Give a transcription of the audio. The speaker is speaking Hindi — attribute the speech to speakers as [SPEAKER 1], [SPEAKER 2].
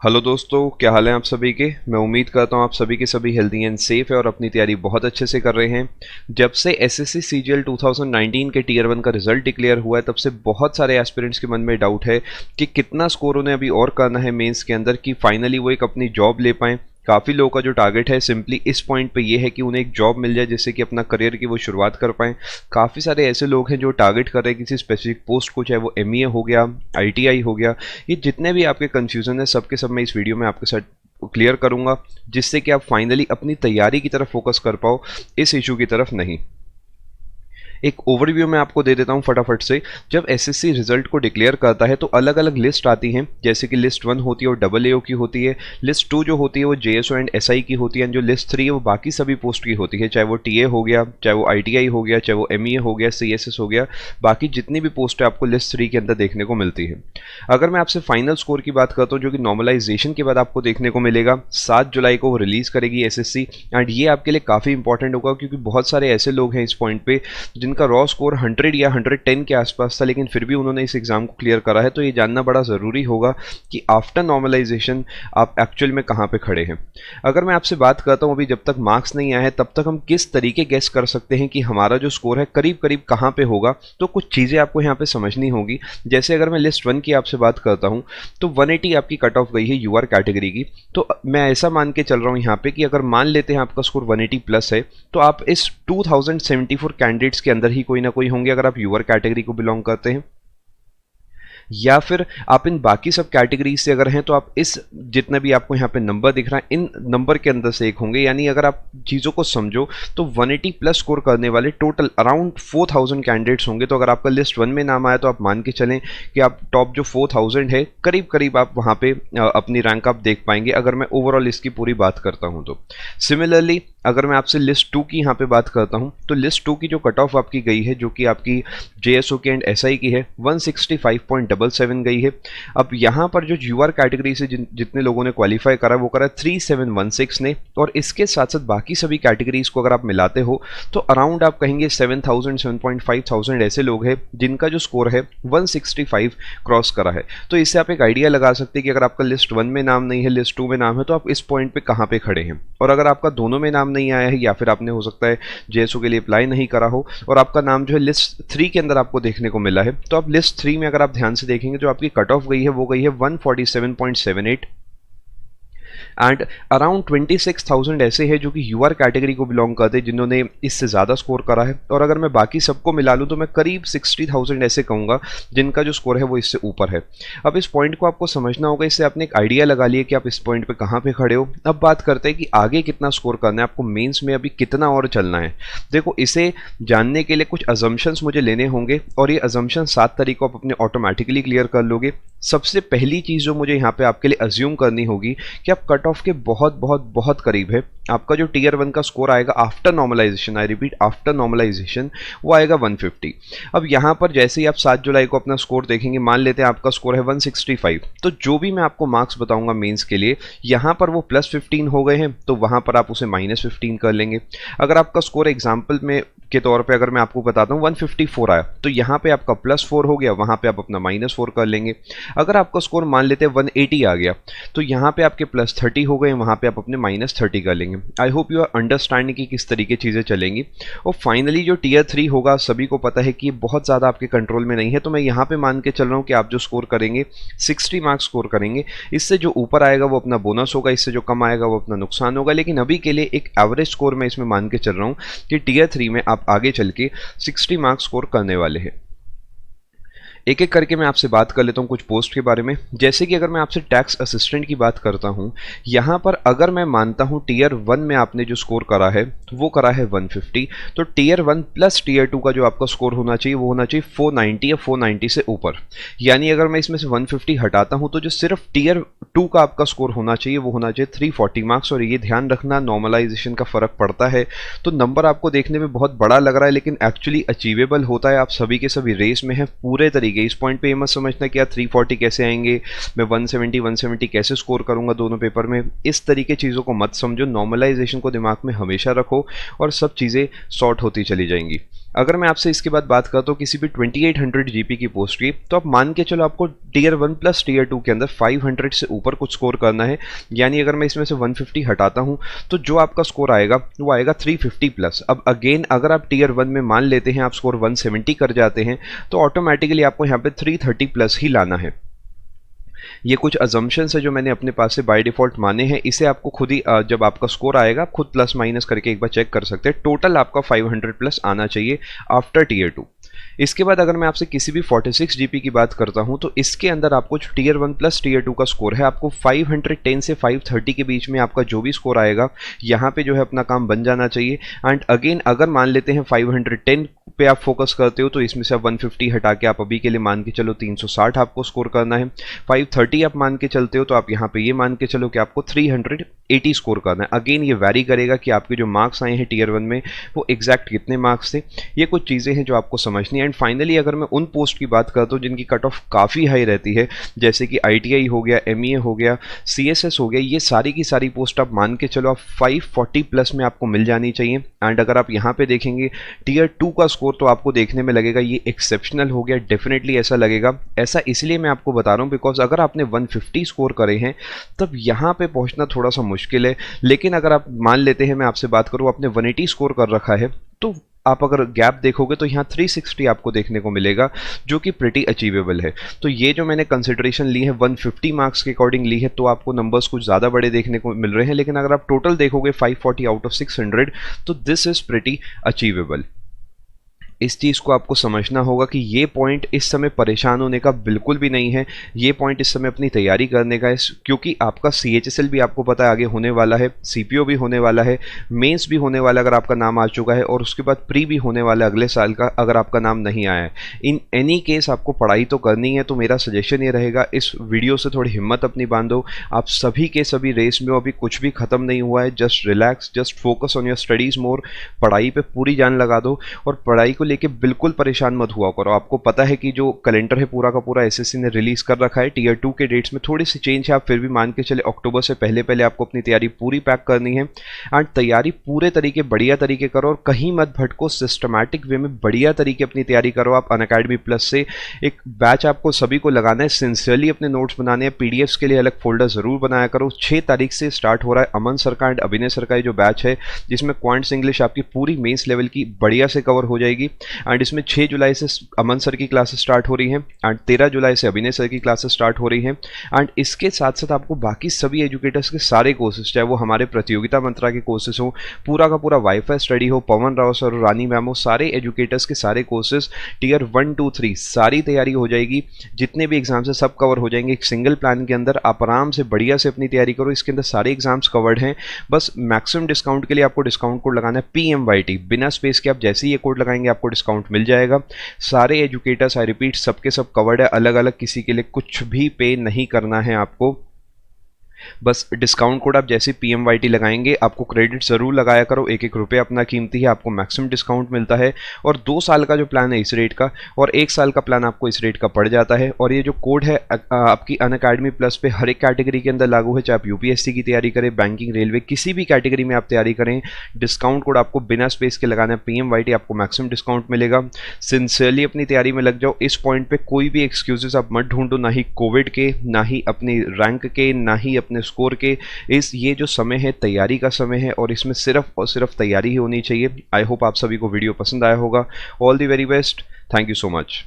[SPEAKER 1] हेलो दोस्तों, क्या हाल है आप सभी के। मैं उम्मीद करता हूँ आप सभी के सभी हेल्दी एंड सेफ है और अपनी तैयारी बहुत अच्छे से कर रहे हैं। जब से एसएससी सीजीएल 2019 के टीयर 1 का रिजल्ट डिक्लेयर हुआ है तब से बहुत सारे एस्पिरेंट्स के मन में डाउट है कि कितना स्कोर उन्हें अभी और करना है मेंस के अंदर कि फाइनली वो एक अपनी जॉब ले पाएँ। काफ़ी लोगों का जो टारगेट है सिंपली इस पॉइंट पे ये है कि उन्हें एक जॉब मिल जाए जिससे कि अपना करियर की वो शुरुआत कर पाएँ। काफ़ी सारे ऐसे लोग हैं जो टारगेट कर रहे हैं किसी स्पेसिफिक पोस्ट को, चाहे वो एमईए हो गया, आईटीआई हो गया। ये जितने भी आपके कन्फ्यूज़न है सब के सब मैं इस वीडियो में आपके साथ क्लियर करूँगा, जिससे कि आप फाइनली अपनी तैयारी की तरफ फोकस कर पाओ, इस इशू की तरफ नहीं। एक ओवरव्यू मैं आपको दे देता हूं फटाफट से। जब एसएससी रिजल्ट को डिक्लेयर करता है तो अलग अलग लिस्ट आती हैं, जैसे कि लिस्ट 1 होती है वो डबल एओ की होती है, लिस्ट 2 जो होती है वो जेएसओ एंड एसआई की होती है, जो लिस्ट 3 है वो बाकी सभी पोस्ट की होती है, चाहे वो टीए हो गया, चाहे वो आईटीआई हो गया, चाहे वो एमईए हो गया, सीएसएस हो गया। बाकी जितनी भी पोस्ट है आपको लिस्ट 3 के अंदर देखने को मिलती है। अगर मैं आपसे फाइनल स्कोर की बात करता हूँ जो कि नॉर्मलाइजेशन के बाद आपको देखने को मिलेगा, 7 जुलाई को वो रिलीज करेगी एसएससी। एंड ये आपके लिए काफ़ी इंपॉर्टेंट होगा क्योंकि बहुत सारे ऐसे लोग हैं इस पॉइंट पे जिनका रॉ स्कोर 100 या 110 के आसपास था, लेकिन फिर भी उन्होंने इस एग्जाम को क्लियर करा है। तो ये जानना बड़ा ज़रूरी होगा कि आफ्टर नॉर्मलाइजेशन आप एक्चुअल में कहाँ पे खड़े हैं। अगर मैं आपसे बात करता हूँ अभी जब तक मार्क्स नहीं आए हैं तब तक हम किस तरीके गेस कर सकते हैं कि हमारा जो स्कोर है करीब करीब कहाँ पे होगा, तो कुछ चीज़ें आपको यहाँ पे समझनी होगी। जैसे अगर मैं लिस्ट 1 की आपसे बात करता हूँ तो 180 आपकी कट ऑफ गई है यूआर कैटेगरी की। तो मैं ऐसा मान के चल रहा हूँ यहाँ पे कि अगर मान लेते हैं आपका स्कोर 180 प्लस है तो आप इस 2074 कैंडिडेट्स के अंदर ही कोई ना कोई होंगे अगर आप यूआर कैटेगरी को बिलोंग करते हैं, या फिर आप इन बाकी सब कैटेगरी से अगर हैं तो आप इस जितने भी आपको यहाँ पे नंबर दिख रहा है इन नंबर के अंदर से एक होंगे। यानी अगर आप चीज़ों को समझो तो 180 प्लस स्कोर करने वाले टोटल अराउंड 4000 कैंडिडेट्स होंगे। तो अगर आपका लिस्ट 1 में नाम आया तो आप मान के चलें कि आप टॉप जो 4000 है करीब करीब आप वहाँ पे अपनी रैंक आप देख पाएंगे, अगर मैं ओवरऑल इसकी पूरी बात करता हूँ तो। सिमिलरली अगर मैं आपसे लिस्ट 2 की यहाँ पे बात करता हूँ तो लिस्ट 2 की जो कट ऑफ आपकी गई है जो कि आपकी जेएसओ के एंड एसआई की है 165.77 गई है। अब यहाँ पर जो यूआर कैटेगरी से जितने लोगों ने क्वालिफाई करा वो करा 3716 ने, और इसके साथ साथ बाकी सभी कैटेगरीज को अगर आप मिलाते हो तो अराउंड आप कहेंगे 7000 7.5 ऐसे लोग हैं जिनका जो स्कोर है 165 क्रॉस करा है। तो इससे आप एक आइडिया लगा सकते हैं कि अगर आपका लिस्ट 1 में नाम नहीं है, लिस्ट 2 में नाम है, तो आप इस पॉइंट पे कहाँ पे खड़े हैं। और अगर आपका दोनों में नाम नहीं आया है या फिर आपने हो सकता है जेएसओ के लिए अप्लाई नहीं करा हो और आपका नाम जो है लिस्ट 3 के अंदर आपको देखने को मिला है, तो आप लिस्ट 3 में अगर आप ध्यान से देखेंगे जो आपकी कट ऑफ गई है वो गई है 147.78। एंड अराउंड 26,000 ऐसे हैं जो कि यूआर कैटेगरी को बिलोंग करते हैं जिन्होंने इससे ज़्यादा स्कोर करा है। और अगर मैं बाकी सबको मिला लूँ तो मैं करीब 60,000 ऐसे कहूँगा जिनका जो स्कोर है वो इससे ऊपर है। अब इस पॉइंट को आपको समझना होगा, इससे आपने एक आइडिया लगा लिया कि आप इस पॉइंट पे कहाँ पे खड़े हो। अब बात करते हैं कि आगे कितना स्कोर करना है, आपको मेंस में अभी कितना और चलना है। देखो, इसे जानने के लिए कुछ अजम्पशंस मुझे लेने होंगे और ये अजम्पशन 7 तरीकों आप अपने ऑटोमेटिकली क्लियर कर लोगे। सबसे पहली चीज़ जो मुझे यहाँ पे आपके लिए अज्यूम करनी होगी कि आप कट ऑफ के बहुत बहुत बहुत करीब है। आपका जो टीयर 1 का स्कोर आएगा after normalisation, I repeat after normalisation, वो आएगा 150। अब यहाँ पर जैसे ही आप 7 जुलाई को अपना स्कोर देखेंगे, मान लेते हैं आपका स्कोर है 165, तो जो भी मैं आपको मार्क्स बताऊंगा मेंस के लिए यहाँ पर वो +15 हो गए हैं तो वहाँ पर आप उसे -15 कर लेंगे। अगर आपका स्कोर एग्जाम्पल में के तौर पे अगर मैं आपको बताता हूँ 154 आया तो यहाँ पे आपका +4 हो गया, वहाँ पे आप अपना -4 कर लेंगे। अगर आपका स्कोर मान लेते हैं 180 आ गया तो यहाँ पे आपके +30 हो गए, वहाँ पे आप अपने -30 कर लेंगे। I hope you are understanding कि किस तरीके चीज़ें चलेंगी। और फाइनली जो टीयर 3 होगा सभी को पता है कि बहुत ज़्यादा आपके कंट्रोल में नहीं है, तो मैं यहाँ पे मान के चल रहा हूँ कि आप जो स्कोर करेंगे 60 मार्क्स स्कोर करेंगे। इससे जो ऊपर आएगा वो अपना बोनस होगा, इससे जो कम आएगा वो अपना नुकसान होगा। लेकिन अभी के लिए एक एवरेज स्कोर मैं इसमें मान के चल रहा हूँ कि टीयर 3 में आप आगे चल के 60 मार्क्स स्कोर करने वाले हैं। एक एक करके मैं आपसे बात कर लेता हूँ कुछ पोस्ट के बारे में। जैसे कि अगर मैं आपसे टैक्स असिस्टेंट की बात करता हूँ, यहाँ पर अगर मैं मानता हूँ टीयर 1 में आपने जो स्कोर करा है वो करा है 150, तो टीयर 1 प्लस टीयर 2 का जो आपका स्कोर होना चाहिए वो होना चाहिए 490 या 490 से ऊपर। यानी अगर मैं इसमें से 150 हटाता हूँ तो जो सिर्फ टीयर 2 का आपका स्कोर होना चाहिए वो होना चाहिए 340 मार्क्स। और ये ध्यान रखना, नॉर्मलाइजेशन का फ़र्क पड़ता है तो नंबर आपको देखने में बहुत बड़ा लग रहा है लेकिन एक्चुअली अचीवेबल होता है। आप सभी के सभी रेस में हैं पूरे तरीके। इस पॉइंट पे ये मत समझना कि यार 340 कैसे आएंगे, मैं 170 कैसे स्कोर करूंगा दोनों पेपर में। इस तरीके चीज़ों को मत समझो, नॉर्मलाइजेशन को दिमाग में हमेशा रखो और सब चीज़ें सॉर्ट होती चली जाएंगी। अगर मैं आपसे इसके बाद बात करता हूँ किसी भी 2800 जीपी की पोस्ट की, तो आप मान के चलो आपको टीयर 1 प्लस टीयर 2 के अंदर 500 से ऊपर कुछ स्कोर करना है। यानी अगर मैं इसमें से 150 हटाता हूँ तो जो आपका स्कोर आएगा वो आएगा 350 प्लस। अब अगेन अगर आप टीयर 1 में मान लेते हैं आप स्कोर 170 कर जाते हैं तो ऑटोमेटिकली आपको यहाँ पे 330 प्लस ही लाना है। ये कुछ अजम्पशंस है जो मैंने अपने पास से बाय डिफॉल्ट माने हैं। इसे आपको खुद ही जब आपका स्कोर आएगा आप खुद प्लस माइनस करके एक बार चेक कर सकते हैं। टोटल आपका 500 प्लस आना चाहिए आफ्टर टीयर 2। इसके बाद अगर मैं आपसे किसी भी 46 जीपी की बात करता हूं तो इसके अंदर आपको जो टीयर 1 प्लस टीयर 2 का स्कोर है आपको 510 से 530 के बीच में आपका जो भी स्कोर आएगा यहाँ पे जो है अपना काम बन जाना चाहिए। एंड अगेन अगर मान लेते हैं 510 पे आप फोकस करते हो तो इसमें से आप 150 हटा के आप अभी के लिए मान के चलो 360 आपको स्कोर करना है। 530 आप मान के चलते हो तो आप यहाँ पे ये मान के चलो कि आपको 380 स्कोर करना है। अगेन ये वैरी करेगा कि आपके जो मार्क्स आए हैं टीयर 1 में वो एग्जैक्ट कितने मार्क्स थे। ये कुछ चीज़ें हैं जो आपको समझनी है। एंड फाइनली अगर मैं उन पोस्ट की बात करता हूँ जिनकी कट ऑफ काफ़ी हाई रहती है, जैसे कि ITI हो गया, MEA हो गया, CSS हो गया, ये सारी की सारी पोस्ट आप मान के चलो आप 540 प्लस में आपको मिल जानी चाहिए। एंड अगर आप यहाँ पे देखेंगे टीयर 2 का स्कोर तो आपको देखने में लगेगा ये एक्सेप्शनल हो गया, डेफिनेटली ऐसा लगेगा। ऐसा इसलिए मैं आपको बता रहा हूँ बिकॉज अगर आपने 150 स्कोर करे हैं तब यहाँ पे पहुँचना थोड़ा सा मुश्किल है। लेकिन अगर आप मान लेते हैं मैं आपसे बात करूँ आपने 180 स्कोर कर रखा है तो आप अगर गैप देखोगे तो यहाँ 360 आपको देखने को मिलेगा जो कि प्रिटी अचीवेबल है। तो ये जो मैंने कंसिडरेशन ली है 150 मार्क्स के अकॉर्डिंग ली है तो आपको नंबर्स कुछ ज़्यादा बड़े देखने को मिल रहे हैं। लेकिन अगर आप टोटल देखोगे 540 आउट ऑफ 600 तो दिस इज़ प्रिटी अचीवेबल। इस चीज़ को आपको समझना होगा कि ये पॉइंट इस समय परेशान होने का बिल्कुल भी नहीं है। ये पॉइंट इस समय अपनी तैयारी करने का है क्योंकि आपका CHSL भी आपको पता है आगे होने वाला है, CPO भी होने वाला है, मेंस भी होने वाला है अगर आपका नाम आ चुका है, और उसके बाद प्री भी होने वाला है अगले साल का अगर आपका नाम नहीं आया है। इन एनी केस आपको पढ़ाई तो करनी है। तो मेरा सजेशन ये रहेगा इस वीडियो से थोड़ी हिम्मत अपनी बांधो। आप सभी के सभी रेस में अभी कुछ भी ख़त्म नहीं हुआ है। Just relax, just focus on your studies more. पढ़ाई पर पूरी जान लगा दो और पढ़ाई को लेके बिल्कुल परेशान मत हुआ करो। आपको पता है कि जो कैलेंडर है पूरा का पूरा SSC ने रिलीज कर रखा है। टीयर 2 के डेट्स में थोड़ी सी चेंज है, आप फिर भी मान के चले अक्टूबर से पहले पहले आपको अपनी तैयारी पूरी पैक करनी है। एंड तैयारी पूरे तरीके बढ़िया तरीके करो और कहीं मत भटको, सिस्टमैटिक वे में बढ़िया तरीके अपनी तैयारी करो। आप अनअकैडमी प्लस से एक बैच आपको सभी को लगाना है, सिंसियरली अपने नोट्स बनाने हैं, PDFs के लिए अलग फोल्डर जरूर बनाया करो। 6 तारीख से स्टार्ट हो रहा है अमन सर का एंड अभिनय सर का जो बैच है जिसमें क्वांट्स इंग्लिश आपकी पूरी मेंस लेवल की बढ़िया से कवर हो जाएगी। एंड इसमें 6 जुलाई से अमन सर की क्लासेस स्टार्ट हो रही हैं एंड 13 जुलाई से अभिनय सर की क्लासेस स्टार्ट हो रही हैं। एंड इसके साथ साथ आपको बाकी सभी एजुकेटर्स के सारे कोर्सेज, चाहे वो हमारे प्रतियोगिता मंत्रा के कोर्सेज हो, पूरा का पूरा वाईफाई स्टडी हो, पवन राव सर और रानी मैम हो, सारे एजुकेटर्स के सारे कोर्सेज टीयर 1 2 3 सारी तैयारी हो जाएगी। जितने भी एग्जाम्स है सब कवर हो जाएंगे एक सिंगल प्लान के अंदर। आप आराम से बढ़िया से अपनी तैयारी करो। इसके अंदर सारे एग्जाम्स कवर्ड हैं। बस मैक्सिमम डिस्काउंट के लिए आपको डिस्काउंट कोड लगाना है PMYT, बिना स्पेस के। आप जैसे ही ये कोड लगाएंगे आपको डिस्काउंट मिल जाएगा। सारे एजुकेटर्स, आई रिपीट, सबके सब कवर्ड है। अलग अलग किसी के लिए कुछ भी पे नहीं करना है आपको। बस डिस्काउंट कोड आप जैसे PMYT लगाएंगे आपको क्रेडिट जरूर लगाया करो। 1-1 रुपये अपना कीमती है, आपको मैक्सिमम डिस्काउंट मिलता है। और 2 साल का जो प्लान है इस रेट का और 1 साल का प्लान आपको इस रेट का पड़ जाता है। और ये जो कोड है आपकी अनअकैडमी प्लस पे हर एक कैटेगरी के अंदर लागू है। चाहे आप UPSC की तैयारी करें, बैंकिंग, रेलवे, किसी भी कैटेगरी में आप तैयारी करें, डिस्काउंट कोड आपको बिना स्पेस के लगाना है PMYT, आपको मैक्सिमम डिस्काउंट मिलेगा। सिंसियरली अपनी तैयारी में लग जाओ। इस पॉइंट पे कोई भी एक्सक्यूजेस आप मत ढूंढो, ना ही कोविड के, ना ही अपनी रैंक के, ना ही अपने स्कोर के। ये जो समय है तैयारी का समय है और इसमें सिर्फ और सिर्फ तैयारी ही होनी चाहिए। आई होप आप सभी को वीडियो पसंद आया होगा। All the very best. Thank you so much.